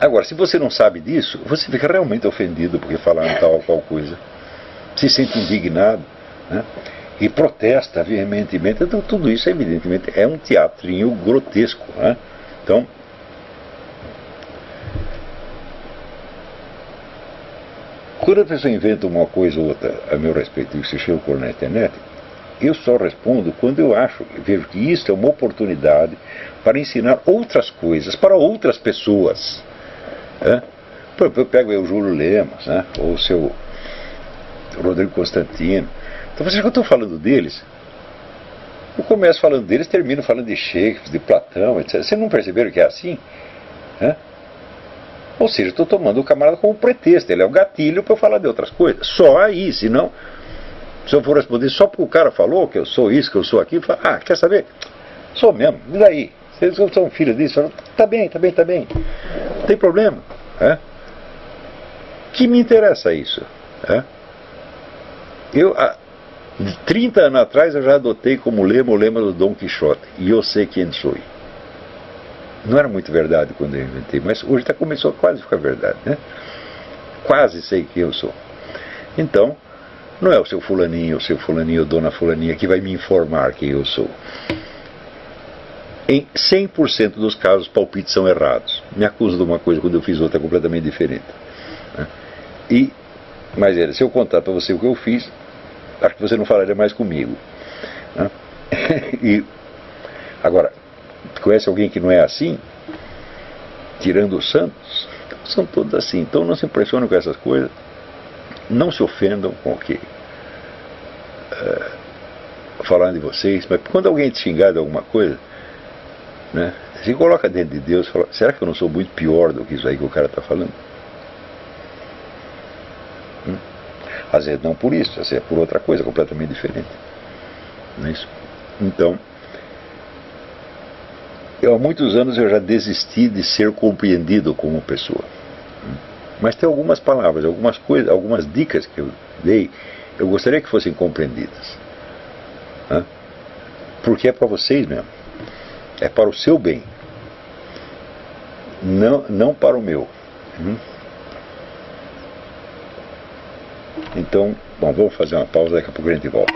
Agora, se você não sabe disso, você fica realmente ofendido porque falaram tal ou qual coisa. Se sente indignado, e protesta veementemente. Então, tudo isso, evidentemente, é um teatrinho grotesco. Então, quando a pessoa inventa uma coisa ou outra a meu respeito e se chega na internet, eu só respondo quando eu vejo que isso é uma oportunidade para ensinar outras coisas para outras pessoas. Eu pego o Júlio Lemos, ou o seu Rodrigo Constantino. Então, vocês que eu estou falando deles, eu começo falando deles, termino falando de Shakespeare, de Platão, etc. Vocês não perceberam que é assim? Ou seja, estou tomando o camarada como pretexto, ele é o gatilho para eu falar de outras coisas. Só aí, senão, se eu for responder só porque o cara falou que eu sou isso, que eu sou aquilo, eu falo, quer saber? Sou mesmo, e daí? Vocês são filhos disso? Falo, tá bem. Não tem problema. Que me interessa isso? Eu, há 30 anos atrás, eu já adotei como lema o lema do Dom Quixote. E eu sei quem sou. Não era muito verdade quando eu inventei, mas hoje começou a quase ficar verdade, Quase sei quem eu sou. Então, não é o seu fulaninho, ou dona fulaninha que vai me informar quem eu sou. Em 100% dos casos, os palpites são errados. Me acusam de uma coisa quando eu fiz outra completamente diferente. Mas se eu contar para você o que eu fiz, acho que você não falaria mais comigo. E agora, conhece alguém que não é assim? Tirando os santos, são todos assim. Então não se impressionem com essas coisas. Não se ofendam com o que falando de vocês. Mas quando alguém te xingar de alguma coisa, se coloca dentro de Deus e fala, será que eu não sou muito pior do que isso aí que o cara está falando? Às vezes não por isso, às vezes é por outra coisa completamente diferente. Não é isso? Então, há muitos anos eu já desisti de ser compreendido como pessoa. Mas tem algumas palavras, algumas coisas, algumas dicas que eu dei, eu gostaria que fossem compreendidas. Porque é para vocês mesmo. É para o seu bem. Não para o meu. Então, vamos fazer uma pausa, daqui a pouco a gente volta.